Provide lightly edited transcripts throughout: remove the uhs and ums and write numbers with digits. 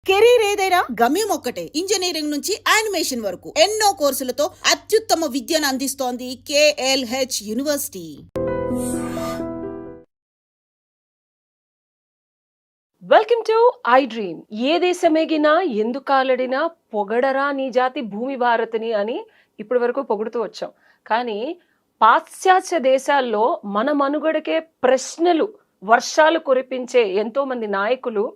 Career ఏదైనా గమ్యం ఒక్కటే. ఇంజనీరింగ్ నుంచి యానిమేషన్ వరకు ఎన్నో కోర్సులతో అత్యుత్తమ విద్యను అందిస్తోంది KLH university. Welcome to iDream. ఏ దేశమేగినా ఎందుకాలడినా పొగడరా నీ జాతి భూమి భారతిని అని ఇప్పటి వరకు పొగుడుతూ వచ్చాం. కానీ పాశ్చాత్య దేశాల్లో మన మనుగడకే ప్రశ్నలు వర్షాలు కురిపించే ఎంతో మంది నాయకులు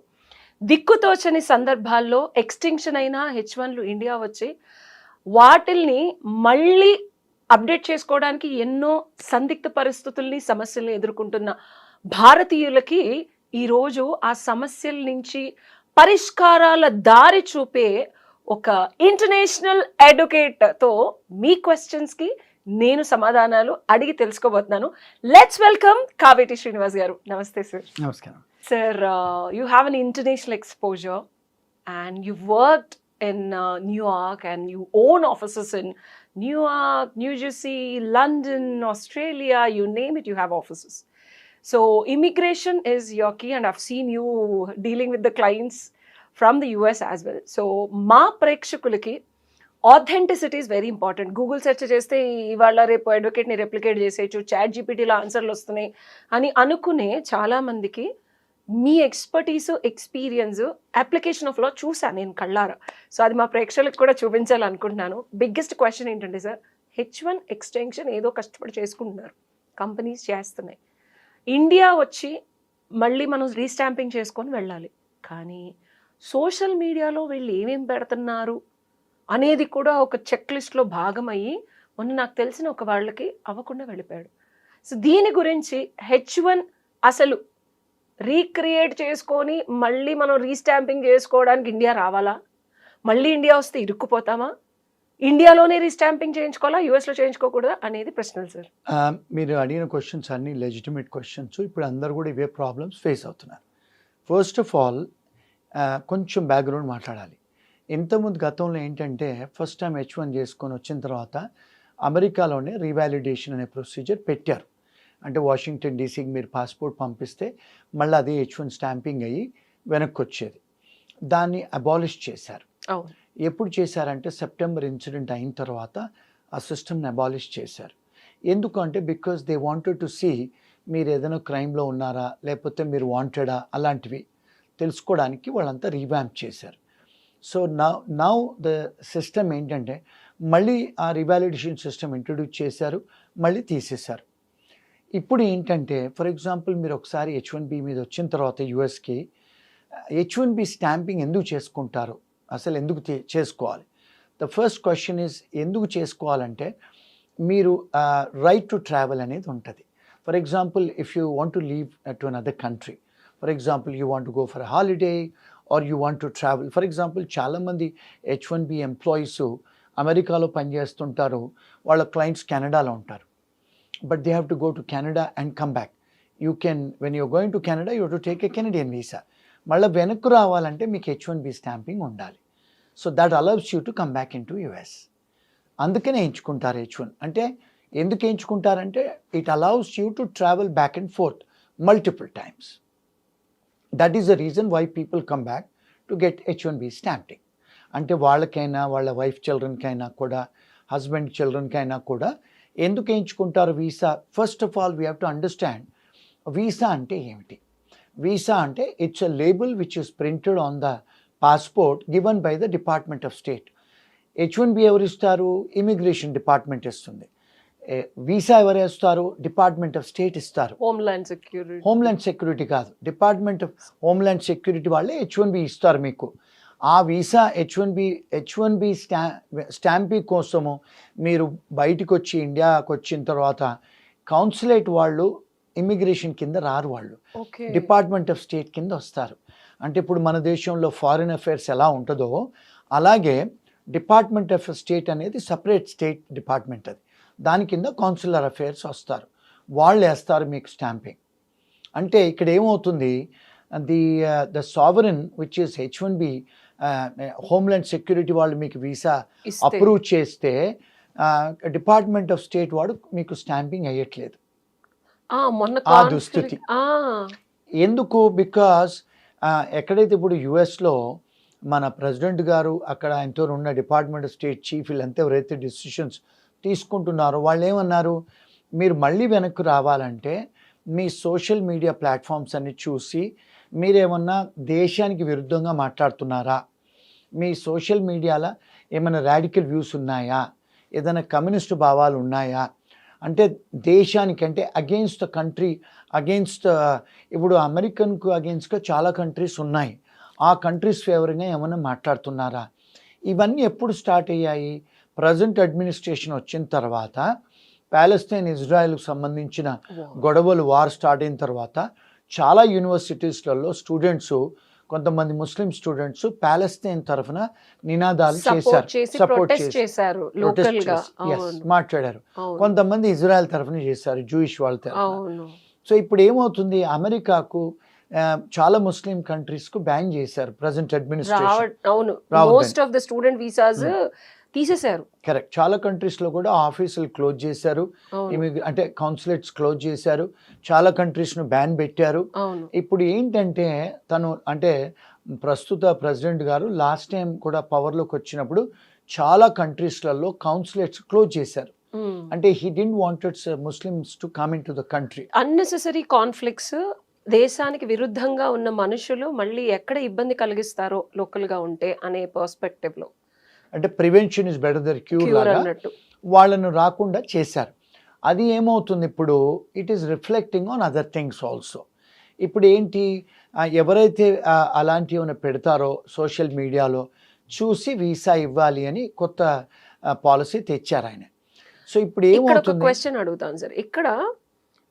దిక్కుతోచని సందర్భాల్లో ఎక్స్టింక్షన్ అయిన H1లు ఇండియా వచ్చి వాటిల్ని మళ్ళీ అప్డేట్ చేసుకోవడానికి ఎన్నో సందిగ్ధ పరిస్థితుల్ని సమస్యల్ని ఎదుర్కొంటున్న భారతీయులకి ఈరోజు ఆ సమస్యల నుంచి పరిష్కారాల దారి చూపే ఒక ఇంటర్నేషనల్ అడ్వకేట్తో మీ క్వశ్చన్స్కి నేను సమాధానాలు అడిగి తెలుసుకోబోతున్నాను. లెట్స్ వెల్కమ్ కావేటి శ్రీనివాస్ గారు. నమస్తే సార్. నమస్కారం. Sir, you have an international exposure and you've worked in New York and you own offices in New York, New Jersey, London, Australia, you name it, you have offices. So immigration is your key and I've seen you dealing with the clients from the US as well. So మా ప్రేక్షకులకి authenticity is very important. Google search చేస్తే ఇవాళ రేపు అడ్వకేట్ని replicate చేసేయచ్చు, chat జీపీటీలో ఆన్సర్లు వస్తున్నాయి అని అనుకునే చాలామందికి మీ ఎక్స్పర్టీసు ఎక్స్పీరియన్స్ అప్లికేషన్ ఆఫ్ లా చూసాను నేను కళ్ళారా. సో అది మా ప్రేక్షకులకు కూడా చూపించాలనుకుంటున్నాను. బిగ్గెస్ట్ క్వశ్చన్ ఏంటంటే సార్, H1 ఎక్స్టెన్షన్ ఏదో కష్టపడి చేసుకుంటున్నారు, కంపెనీస్ చేస్తున్నాయి, ఇండియా వచ్చి మళ్ళీ మనం రీస్టాంపింగ్ చేసుకొని వెళ్ళాలి. కానీ సోషల్ మీడియాలో వీళ్ళు ఏమేమి పెడుతున్నారు అనేది కూడా ఒక చెక్ లిస్ట్లో భాగమయ్యి మొన్న నాకు తెలిసిన ఒక వాళ్ళకి అవ్వకుండా వెళ్ళిపోయాడు. సో దీని గురించి H1 అసలు రీక్రియేట్ చేసుకొని మళ్ళీ మనం రీస్టాంపింగ్ చేసుకోవడానికి ఇండియా రావాలా, మళ్ళీ ఇండియా వస్తే ఇరుక్కుపోతామా, ఇండియాలోనే రీస్టాంపింగ్ చేయించుకోవాలా, యూఎస్లో చేయించుకోకూడదా అనేది ప్రశ్నలు సార్. మీరు అడిగిన క్వశ్చన్స్ అన్ని లెజిటిమేట్ క్వశ్చన్స్. ఇప్పుడు అందరు కూడా ఇవే ప్రాబ్లమ్స్ ఫేస్ అవుతున్నారు. ఫస్ట్ ఆఫ్ ఆల్ కొంచెం బ్యాక్గ్రౌండ్ మాట్లాడాలి. ఇంతకుముందు గతంలో ఏంటంటే ఫస్ట్ టైం H1 చేసుకొని వచ్చిన తర్వాత అమెరికాలోనే రీవాలిడేషన్ అనే ప్రొసీజర్ పెట్టారు. అంటే వాషింగ్టన్ డీసీకి మీరు పాస్పోర్ట్ పంపిస్తే మళ్ళీ అదే H1 స్టాంపింగ్ అయ్యి వెనక్కి వచ్చేది. దాన్ని అబాలిష్ చేశారు. ఎప్పుడు చేశారంటే సెప్టెంబర్ ఇన్సిడెంట్ అయిన తర్వాత ఆ సిస్టమ్ని అబాలిష్ చేశారు. ఎందుకంటే because they wanted to see మీరు ఏదైనా క్రైమ్లో ఉన్నారా లేకపోతే మీరు వాంటెడా అలాంటివి తెలుసుకోవడానికి వాళ్ళంతా రీవ్యాంప్ చేశారు. సో నౌ ద సిస్టమ్ ఏంటంటే మళ్ళీ ఆ రివాలిడేషన్ సిస్టమ్ ఇంట్రడ్యూస్ చేశారు, మళ్ళీ తీసేశారు. ఇప్పుడు ఏంటంటే ఫర్ ఎగ్జాంపుల్ మీరు ఒకసారి H1B మీద వచ్చిన తర్వాత యూఎస్కి H1B స్టాంపింగ్ ఎందుకు చేసుకుంటారు, అసలు ఎందుకు చేసుకోవాలి? ద ఫస్ట్ క్వశ్చన్ ఈజ్ ఎందుకు చేసుకోవాలంటే మీరు రైట్ టు ట్రావెల్ అనేది ఉంటుంది. For example if you want to leave to another country, for example you want to go for holiday or you want to travel. For example చాలామంది H1B employees అమెరికాలో పనిచేస్తుంటారు, వాళ్ళ clients కెనడాలో ఉంటారు. But they have to go to Canada and come back. You can, when you're going to Canada, you have to take a Canadian visa. మళ్ళీ వెనక్కు రావాలంటే మీకు H1B stamping ఉండాలి. So that allows you to come back in to US. అందుకనే ఎంచుకుంటారు H1. అంటే ఎందుకు ఎంచుకుంటారంటే it allows you to travel back and forth multiple times. That is the reason why people come back to get H1B stamping. అంటే వాళ్ళకైనా వాళ్ళ wife చిల్డ్రన్కైనా కూడా husband చిల్డ్రన్కైనా కూడా ఎందుకు ఎంచుకుంటారు visa? First of all we have to understand visa అంటే ఏమిటి. Visa అంటే it's a label which is printed on the passport given by the department of state. H1B ఎవరు ఇస్తారు? ఇమిగ్రేషన్ డిపార్ట్మెంట్ ఇస్తుంది. వీసా ఎవరు ఇస్తారు? డిపార్ట్మెంట్ ఆఫ్ స్టేట్ ఇస్తారు. Homeland security కాదు, డిపార్ట్మెంట్ ఆఫ్ హోమ్ల్యాండ్ సెక్యూరిటీ వాళ్ళే H1B ఇస్తారు మీకు. ఆ వీసా H1B స్టాంపింగ్ కోసము మీరు బయటకు వచ్చి ఇండియాకి వచ్చిన తర్వాత కౌన్సిలేట్ వాళ్ళు ఇమిగ్రేషన్ కింద రారు, వాళ్ళు డిపార్ట్మెంట్ ఆఫ్ స్టేట్ కింద వస్తారు. అంటే ఇప్పుడు మన దేశంలో ఫారిన్ అఫైర్స్ ఎలా ఉంటుందో అలాగే డిపార్ట్మెంట్ ఆఫ్ స్టేట్ అనేది సపరేట్ స్టేట్ డిపార్ట్మెంట్, అది దాని కింద కౌన్సిలర్ అఫైర్స్ వస్తారు, వాళ్ళు వేస్తారు మీకు స్టాంపింగ్. అంటే ఇక్కడ ఏమవుతుంది, the sovereign which is H1B homeland security వాళ్ళు మీకు వీసా అప్రూవ్ చేస్తే డిపార్ట్మెంట్ ఆఫ్ స్టేట్ వాడు మీకు స్టాంపింగ్ అయ్యట్లేదు. ఆ దుస్థితి ఎందుకు? బికాస్ ఎక్కడైతే ఇప్పుడు యుఎస్లో మన ప్రెసిడెంట్ గారు అక్కడ ఆయనతో ఉన్న డిపార్ట్మెంట్ స్టేట్ చీఫ్ వీళ్ళంతా ఎవరైతే డిసిషన్స్ తీసుకుంటున్నారో వాళ్ళు ఏమన్నారు, మీరు మళ్ళీ వెనక్కి రావాలంటే మీ సోషల్ మీడియా ప్లాట్ఫామ్స్ అన్ని చూసి మీరేమన్నా దేశానికి విరుద్ధంగా మాట్లాడుతున్నారా, మీ సోషల్ మీడియాలో ఏమైనా రాడికల్ వ్యూస్ ఉన్నాయా, ఏదైనా కమ్యూనిస్ట్ భావాలు ఉన్నాయా, అంటే దేశానికి అంటే అగెయిన్స్ట్ ద కంట్రీ, అగెయిన్స్ట్ ఇప్పుడు అమెరికన్కు అగెయిన్స్ట్గా చాలా కంట్రీస్ ఉన్నాయి, ఆ కంట్రీస్ ఫేవర్గా ఏమైనా మాట్లాడుతున్నారా. ఇవన్నీ ఎప్పుడు స్టార్ట్ అయ్యాయి, ప్రజెంట్ అడ్మినిస్ట్రేషన్ వచ్చిన తర్వాత, ప్యాలెస్తైన్ ఇజ్రాయెల్కు సంబంధించిన గొడవలు వార్ స్టార్ట్ అయిన తర్వాత చాలా యూనివర్సిటీస్లలో స్టూడెంట్స్, కొంతమంది ముస్లిం స్టూడెంట్స్ ప్యాలెస్తైన్ తరఫున నినాదాలు సపోర్ట్ చేశారు, మాట్లాడారు. కొంతమంది ఇజ్రాయెల్ తరఫున చేశారు, జూయిష్ వాళ్ళ తరఫున. సో ఇప్పుడు ఏమవుతుంది, అమెరికాకు చాలా ముస్లిం కంట్రీస్ కు బ్యాన్ చేశారు ప్రజెంట్ అడ్మినిస్ట్రేషన్. తీసేశారు. కరెక్ట్. చాలా కంట్రీస్ లో కూడా ఆఫీసులు క్లోజ్ చేశారు, అంటే కౌన్సిలేట్స్ క్లోజ్ చేశారు, చాలా కంట్రీస్ ను బ్యాన్ పెట్టారు. ఇప్పుడు ఏంటంటే తను అంటే ప్రస్తుత ప్రెసిడెంట్ గారు లాస్ట్ టైం కూడా పవర్ లోకి వచ్చినప్పుడు చాలా కంట్రీస్లలో కౌన్సిలేట్స్ క్లోజ్ చేశారు. అంటే he didn't wanted Muslims to come in to the country. Unnecessary conflicts, దేశానికి విరుద్ధంగా ఉన్న మనుషులు మళ్ళీ ఎక్కడ ఇబ్బంది కలిగిస్తారో లోకల్ గా ఉంటే అనే పర్స్పెక్టివ్ లో, అంటే prevention is better than cure లాగా వాళ్ళను రాకుండా చేశారు. అది ఏమవుతుంది ఇప్పుడు, it is reflecting on other things also. ఇప్పుడు ఏంటి, ఎవరైతే అలాంటివి ఏమైనా పెడతారో సోషల్ మీడియాలో చూసి వీసా ఇవ్వాలి అని కొత్త పాలసీ తెచ్చారు ఆయన. సో ఇప్పుడు ఏమవుతుంది, క్వశ్చన్ అడుగుతాను సార్, ఇక్కడ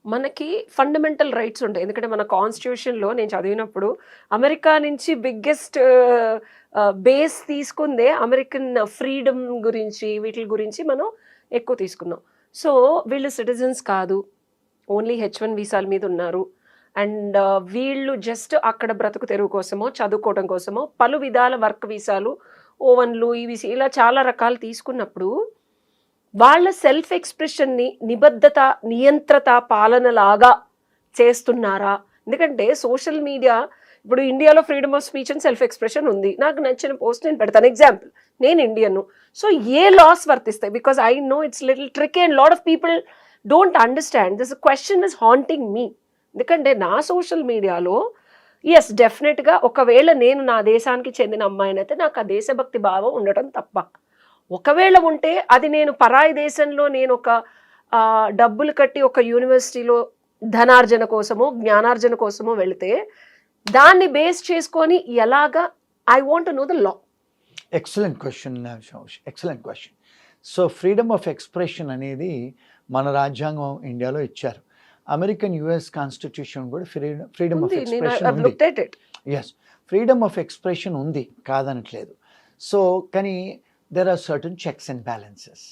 మనకి ఫండమెంటల్ రైట్స్ ఉంటాయి. ఎందుకంటే మన కాన్స్టిట్యూషన్లో నేను చదివినప్పుడు అమెరికా నుంచి బిగ్గెస్ట్ బేస్ తీసుకుందే అమెరికన్ ఫ్రీడమ్ గురించి, వీటి గురించి మనం ఎక్కువ తీసుకున్నాం. సో వీళ్ళు సిటిజన్స్ కాదు, ఓన్లీ H1 వీసాల మీద ఉన్నారు, అండ్ వీళ్ళు జస్ట్ అక్కడ బ్రతుకు తెరువు కోసమో చదువుకోవడం కోసమో పలు విధాల వర్క్ వీసాలు, ఓవన్లు, ఈవీసీ ఇలా చాలా రకాలు తీసుకున్నప్పుడు వాళ్ళ సెల్ఫ్ ఎక్స్ప్రెషన్ని నిబద్ధత, నియంత్రత, పాలనలాగా చేస్తున్నారా? ఎందుకంటే సోషల్ మీడియా ఇప్పుడు ఇండియాలో freedom of speech and self expression ఉంది, నాకు నచ్చిన పోస్ట్ నేను పెడతాను. ఎగ్జాంపుల్, నేను ఇండియన్, సో ఏ లాస్ వర్తిస్తాయి? Because I know it's little tricky and lot of people don't understand this question is haunting me. ఎందుకంటే నా సోషల్ మీడియాలో ఎస్ డెఫినెట్గా ఒకవేళ నేను నా దేశానికి చెందిన అమ్మాయినైతే నాకు ఆ దేశభక్తి భావం ఉండటం తప్ప, ఒకవేళ ఉంటే అది నేను పరాయి దేశంలో నేను ఒక డబ్బులు కట్టి ఒక యూనివర్సిటీలో ధనార్జన కోసమో జ్ఞానార్జన కోసమో వెళితే దాన్ని బేస్ చేసుకొని ఎలాగా, I want to know the law. Excellent question, excellent question. So freedom of expression అనేది మన రాజ్యాంగం ఇండియాలో ఇచ్చారు. అమెరికన్ యుఎస్ కాన్స్టిట్యూషన్ కూడా ఫ్రీడమ్ ఆఫ్ ఎక్స్ప్రెషన్ ఉంది. ఎస్, ఫ్రీడమ్ ఆఫ్ ఎక్స్ప్రెషన్ ఉంది, కాదనట్లేదు. సో కానీ there are certain checks and balances.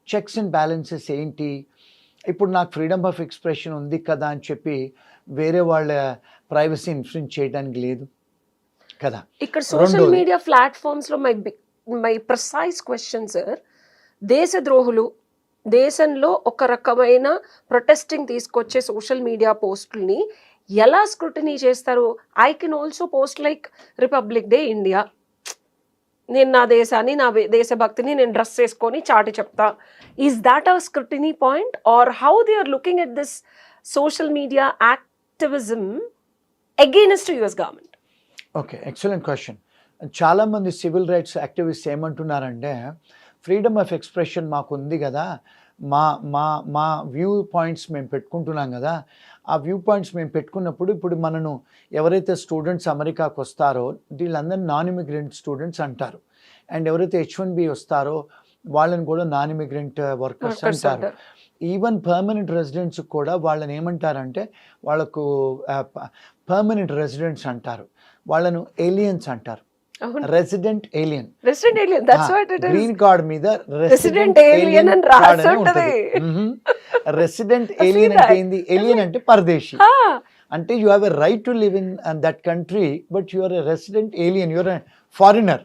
Checks and balances ఏంటి, ఇప్పుడు నాకు ఫ్రీడమ్ ఆఫ్ ఎక్స్ప్రెషన్ ఉంది కదా అని చెప్పి వేరే వాళ్ళ ప్రైవసీ ఇన్ఫ్లుయెన్స్ చేయడానికి లేదు కదా. ఇక్కడ సోషల్ మీడియా ప్లాట్ఫామ్స్ లో మై ప్రిసైజ్ క్వశ్చన్ సార్, దేశద్రోహులు దేశంలో ఒక రకమైన ప్రొటెస్టింగ్ తీసుకొచ్చే సోషల్ మీడియా పోస్టుల్ని ఎలా స్క్రూటినీ చేస్తారు? I can also post like republic day India, నేను నా దేశాన్ని, నా దేశభక్తిని నేను డ్రెస్ చేసుకొని చాటి చెప్తా. Is that a scrutiny point, or how they are looking at this social media activism against US government? Okay, excellent question. చాలామంది సివిల్ రైట్స్ యాక్టివిస్ట్స్ ఏమంటున్నారంటే, ఫ్రీడమ్ ఆఫ్ ఎక్స్ప్రెషన్ మాకు ఉంది కదా, మా మా మా వ్యూ పాయింట్స్ మేము పెట్టుకుంటున్నాం కదా, ఆ వ్యూ పాయింట్స్ మేము పెట్టుకున్నప్పుడు ఇప్పుడు మనను ఎవరైతే స్టూడెంట్స్ అమెరికాకు వస్తారో వీళ్ళందరూ నాన్ ఇమిగ్రెంట్ స్టూడెంట్స్ అంటారు, అండ్ ఎవరైతే H1B వస్తారో వాళ్ళని కూడా నాన్ ఇమిగ్రెంట్ వర్కర్స్ అంటారు. ఈవెన్ పర్మనెంట్ రెసిడెంట్స్ కూడా వాళ్ళని ఏమంటారంటే వాళ్ళకు పర్మనెంట్ రెసిడెంట్స్ అంటారు, వాళ్ళను ఏలియన్స్ అంటారు. రెసిడెంట్ ఏలియన్, గ్రీన్ కార్డ్ మీద రెసిడెంట్ ఏలియన్ అని రాసి ఉంటది. రెసిడెంట్ ఏలియన్ అంటే ఏంది? ఏలియన్ అంటే పరదేశీ, అంటే you have a right to live in that country but you are a resident alien, you are a foreigner.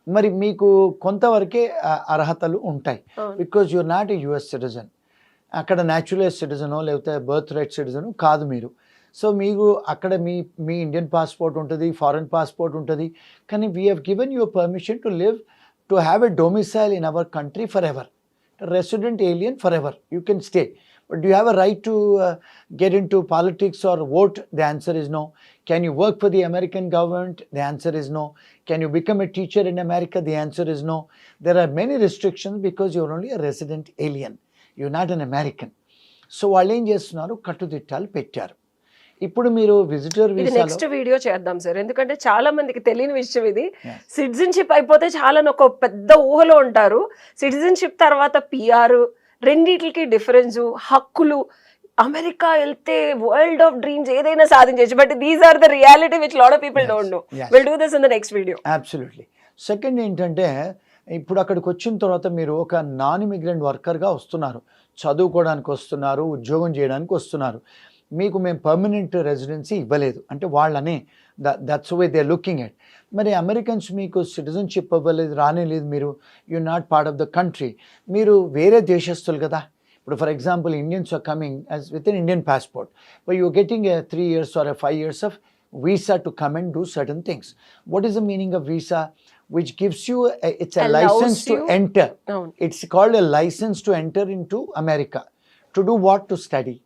మరి మీకు కొంతవరకే అర్హతలు ఉంటాయి, because you are not a US citizen. అక్కడ న్యాచురలైజ్ సిటిజనో లేకపోతే బర్త్ రైట్ సిటిజన్ కాదు మీరు. సో మీకు అక్కడ మీ ఇండియన్ పాస్పోర్ట్ ఉంటుంది, ఫారెన్ పాస్పోర్ట్ ఉంటుంది, కానీ we have given you permission to live, to have a domicile in our country for ever. Resident alien forever. You can stay. But do you have a right to get into politics or vote? The answer is no. Can you work for the American government? The answer is no. Can you become a teacher in America? The answer is no. There are many restrictions because you're only a resident alien. You're not an American. So వాళ్ళు ఏం చేస్తున్నారు, కట్టుదిట్టాలు పెట్టారు. ఇప్పుడు మీరు visitor ఇది వీసాలో next video చేద్దాం sir, ఎందుకంటే చాలా మందికి తెలియని విషయం ఇది. సిటిజన్షిప్ అయిపోతే చాలా ఒక పెద్ద ఊహలో ఉంటారు. సిటిజన్షిప్ తర్వాత పిఆర్, రెండిటికి డిఫరెన్స్, హక్కులు, అమెరికా వెళ్తే వరల్డ్ ఆఫ్ డ్రీమ్స్ ఏదైనా సాధించవచ్చు. But these are the reality which lot of people don't know. Will do this in the next video. Absolutely. Second ఏంటంటే, ఇప్పుడు అక్కడికి వచ్చిన తర్వాత మీరు ఒక నాన్ ఇమిగ్రెంట్ వర్కర్గా వస్తున్నారు, చదువుకోవడానికి వస్తున్నారు, ఉద్యోగం చేయడానికి వస్తున్నారు. మీకు మేము పర్మనెంట్ రెసిడెన్సీ ఇవ్వలేదు అంటే వాళ్ళనే, that's way they looking at. మరి అమెరికన్స్ మీకు సిటిజన్షిప్ ఇవ్వలేదు, రానేలేదు, మీరు you not part of the country, మీరు వేరే దేశస్తులు కదా. ఇప్పుడు for example Indians are coming as with an Indian passport, but you getting a 3 years or a 5 years of visa to come and do certain things. What is the meaning of visa? Which gives you it's a Allows license to you- enter. No. It's called a license to enter into America. To do what? To study.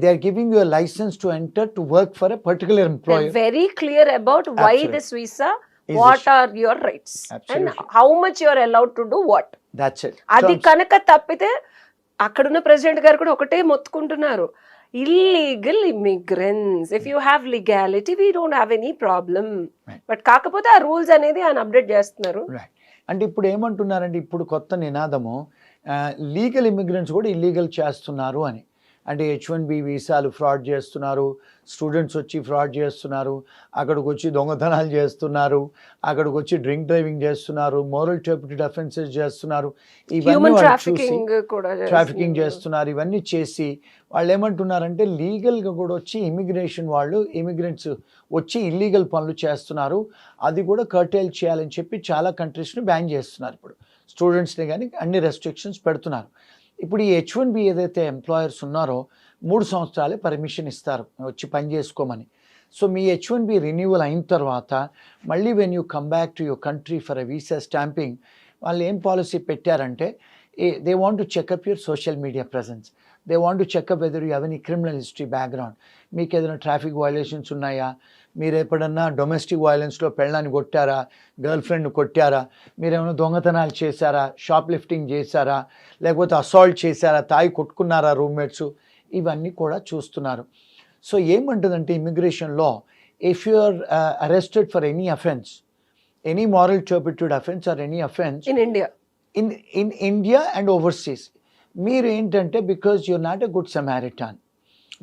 They are giving you a license to enter to work for a particular employer. They're very clear about why Absolutely. this visa, Is what issued. are your rights, Absolutely. and how much you are allowed to do what. That's it. అది Terms- కనుక తప్పితే అక్కడున్న president గారు కూడా ఒకటే మొత్తుకుంటున్నారు, illegal immigrants, if you have legality we don't have any problem. Right. But కాకపోతే ఆ రూల్స్ అనేది ఆయన అప్డేట్ చేస్తున్నారు. రైట్. అంటే ఇప్పుడు ఏమంటున్నారంటే, ఇప్పుడు కొత్త నినాదము లీగల్ ఇమిగ్రెంట్స్ కూడా ఇల్లీగల్ చేస్తున్నారు అని. అంటే H1B వీసాలు ఫ్రాడ్ చేస్తున్నారు, స్టూడెంట్స్ వచ్చి ఫ్రాడ్ చేస్తున్నారు, అక్కడికి వచ్చి దొంగతనాలు చేస్తున్నారు, అక్కడికి వచ్చి డ్రింక్ డ్రైవింగ్ చేస్తున్నారు, మోరల్ టర్పిటెడ్ అఫెన్సెస్ చేస్తున్నారు, ఇవన్నీ హ్యూమన్ వాళ్ళు చూసి ట్రాఫికింగ్ కూడా ట్రాఫికింగ్ చేస్తున్నారు. ఇవన్నీ చేసి వాళ్ళు ఏమంటున్నారంటే, లీగల్గా కూడా వచ్చి ఇమిగ్రేషన్ వాళ్ళు, ఇమిగ్రెంట్స్ వచ్చి ఇల్లీగల్ పనులు చేస్తున్నారు, అది కూడా కర్టైల్ చేయాలని చెప్పి చాలా కంట్రీస్ని బ్యాన్ చేస్తున్నారు. ఇప్పుడు స్టూడెంట్స్ని కానీ అన్ని రెస్ట్రిక్షన్స్ పెడుతున్నారు. ఇప్పుడు ఈ H1B ఏదైతే ఎంప్లాయర్స్ ఉన్నారో 3 సంవత్సరాలే పర్మిషన్ ఇస్తారు వచ్చి పని చేసుకోమని. సో మీ H1B రెన్యూవల్ అయిన తర్వాత మళ్ళీ when you come back to your country for a visa stamping, వాళ్ళు ఏం పాలసీ పెట్టారంటే, they want to checkup your social media presence, they want to checkup whether you have any criminal history background, మీకు ఏదైనా traffic violations ఉన్నాయా, మీరు ఎప్పుడన్నా domestic వైలెన్స్లో పెళ్ళాన్ని కొట్టారా, గర్ల్ ఫ్రెండ్ని కొట్టారా, మీరేమైనా దొంగతనాలు చేశారా, షాప్ లిఫ్టింగ్ చేశారా, లేకపోతే అసాల్ట్ చేశారా, తాయి కొట్టుకున్నారా రూమ్మేట్స్, ఇవన్నీ కూడా చూస్తున్నారు. సో ఏమంటుందంటే ఇమిగ్రేషన్లో, if you are arrested for any offence, any moral turpitude offence or any offence in India, in India and overseas, మీరు ఏంటంటే because you're not a good Samaritan,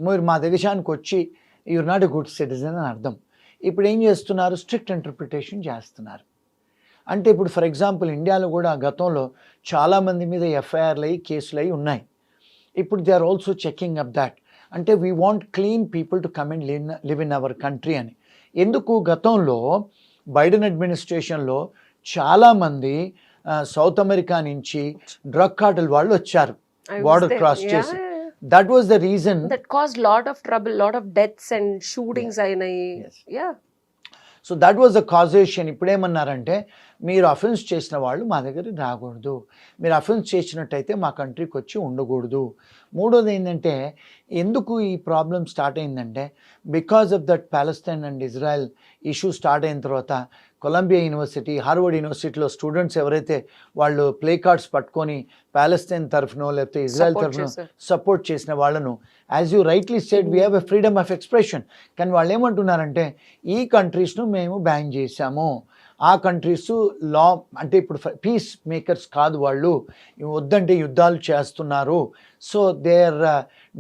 మీరు మా దేశానికి వచ్చి you're not a good citizen అని అర్థం. ఇప్పుడు ఏం చేస్తున్నారు, స్ట్రిక్ట్ ఇంటర్ప్రిటేషన్ చేస్తున్నారు. అంటే ఇప్పుడు ఫర్ ఎగ్జాంపుల్ ఇండియాలో కూడా గతంలో చాలామంది మీద ఎఫ్ఐఆర్లు అయ్యి కేసులు అయ్యి ఉన్నాయి. ఇప్పుడు they are also checking up that. అంటే we want clean people to come and live in our country అని. ఎందుకు, గతంలో బైడెన్ అడ్మినిస్ట్రేషన్లో చాలామంది సౌత్ అమెరికా నుంచి డ్రగ్ కార్టెల్ వాళ్ళు వచ్చారు బార్డర్ క్రాస్ చేసి. That was the reason that caused lot of trouble, lot of deaths and shootings అయినాయి. Yes. Yeah. So that was the causation. ఇప్పుడేమన్నారంటే, మీరు అఫెన్స్ చేసిన వాళ్ళు మా దగ్గరికి రాకూడదు, మీరు అఫెన్స్ చేసినట్టయితే మా కంట్రీకి వచ్చి ఉండకూడదు. మూడోది ఏంటంటే, ఎందుకు ఈ ప్రాబ్లం స్టార్ట్ అయిందంటే, because of that Palestine and Israel issue start అయిన తర్వాత కొలంబియా యూనివర్సిటీ, హార్వర్డ్ యూనివర్సిటీలో స్టూడెంట్స్ ఎవరైతే వాళ్ళు ప్లే కార్డ్స్ పట్టుకొని ప్యాలెస్తైన్ తరఫునో లేకపోతే ఇజ్రాయెల్ Support తరఫునో చేశారు. సపోర్ట్ చేసిన వాళ్ళను, as you rightly said, we have a freedom of expression. కానీ వాళ్ళు ఏమంటున్నారంటే, ఈ కంట్రీస్ను మేము బ్యాన్ చేశాము, ఆ కంట్రీస్ లా అంటే ఇప్పుడు పీస్ మేకర్స్ కాదు వాళ్ళు, వద్దంటే యుద్ధాలు చేస్తున్నారు, so they are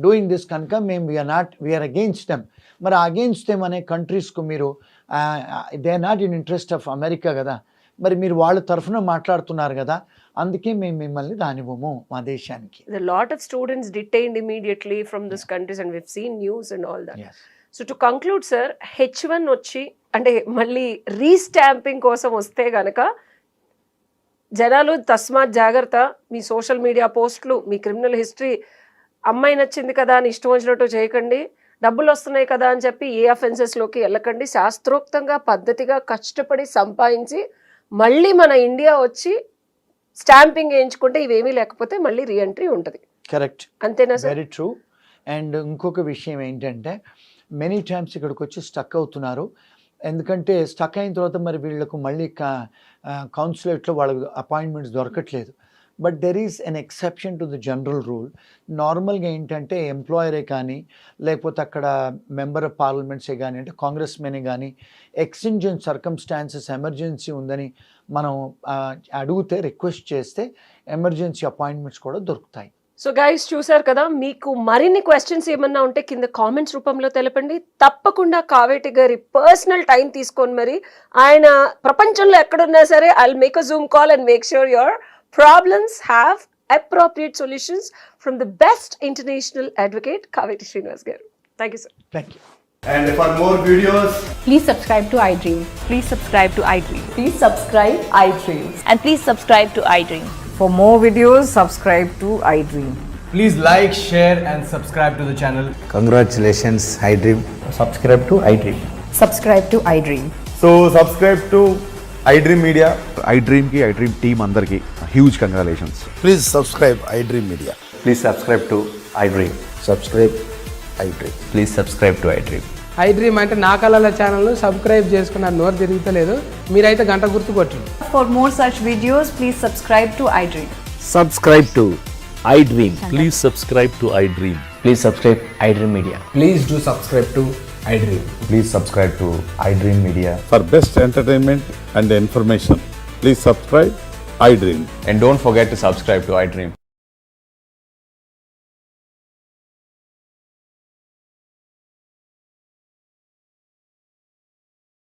doing this, కనుక మేము వీఆర్ అగెయిన్స్ట్ దెమ్. మరి అగెయిన్స్ట్ దెమ్ అనే కంట్రీస్కు మీరు they are not in interest of America కదా, మరి మీరు వాళ్ళ తరఫున మాట్లాడుతున్నారు కదా, అందుకే మేము మిమ్మల్ని రానివ్వము మా దేశానికి. There are a lot of students detained immediately from these countries and we've seen news and all that. Yes. So to conclude sir, H1 వచ్చి అంటే మళ్ళీ రీస్టాంపింగ్ కోసం వస్తే గనక జనాలు తస్మాత్ జాగ్రత్త, మీ సోషల్ మీడియా పోస్టులు, మీ క్రిమినల్ హిస్టరీ, అమ్మాయి నచ్చింది కదా అని ఇష్టం వచ్చినట్టు చేయకండి, డబ్బులు వస్తున్నాయి కదా అని చెప్పి ఏ అఫెన్సెస్లోకి వెళ్ళకండి. శాస్త్రోక్తంగా పద్ధతిగా కష్టపడి సంపాదించి మళ్ళీ మన ఇండియా వచ్చి స్టాంపింగ్ వేయించుకుంటే ఇవేమీ లేకపోతే మళ్ళీ రీఎంట్రీ ఉంటుంది. కరెక్ట్, అంతేనా సార్? Very true. అండ్ ఇంకొక విషయం ఏంటంటే మెనీ టైమ్స్ ఇక్కడికి వచ్చి స్టక్ అవుతున్నారు. ఎందుకంటే స్టక్ అయిన తర్వాత మరి వీళ్ళకు మళ్ళీ కౌన్సిలేట్లో వాళ్ళకి అపాయింట్మెంట్స్ దొరకట్లేదు. But there is an exception to the general rule. నార్మల్గా ఏంటంటే ఎంప్లాయరే కానీ లేకపోతే అక్కడ మెంబర్ ఆఫ్ పార్లమెంట్సే కానీ అంటే కాంగ్రెస్ మెనే కానీ ఎక్స్టెన్షన్ సర్కమ్స్టాన్సెస్ ఎమర్జెన్సీ ఉందని మనం అడిగితే రిక్వెస్ట్ చేస్తే ఎమర్జెన్సీ అపాయింట్మెంట్స్ కూడా దొరుకుతాయి. సో గైస్ చూసారు కదా, మీకు మరిన్ని క్వశ్చన్స్ ఏమన్నా ఉంటే కింద కామెంట్స్ రూపంలో తెలపండి. తప్పకుండా కావేటి గారి పర్సనల్ టైం తీసుకొని మరి ఆయన ప్రపంచంలో ఎక్కడున్నా సరే I will make a Zoom call and make sure your problems have appropriate solutions from the best international advocate Kaveti Srinivas garu. Thank you sir. Thank you. And for more videos, Please subscribe to iDream. Please subscribe to iDream. Please subscribe iDream. And please subscribe to iDream. For more videos, subscribe to iDream. please like, share and subscribe to the channel. Congratulations, iDream. Subscribe to iDream. Subscribe to iDream. So subscribe to iDream Media. iDream ki iDream team andarki huge congratulations. Please subscribe iDream Media. Please subscribe to iDream. Subscribe iDream. Please subscribe to iDream. iDream అంటే నా కళల channel subscribe చేసుకున్న నోరు తిరుగుతలేదు, మీరైతే గంట గుర్తు కొట్టండి. For more such videos, please subscribe to iDream. Subscribe to iDream. Please subscribe to iDream. Please subscribe iDream Media. Please do subscribe to iDream. Please subscribe to iDream Media. For best entertainment and information, please subscribe iDream. And don't forget to subscribe to iDream.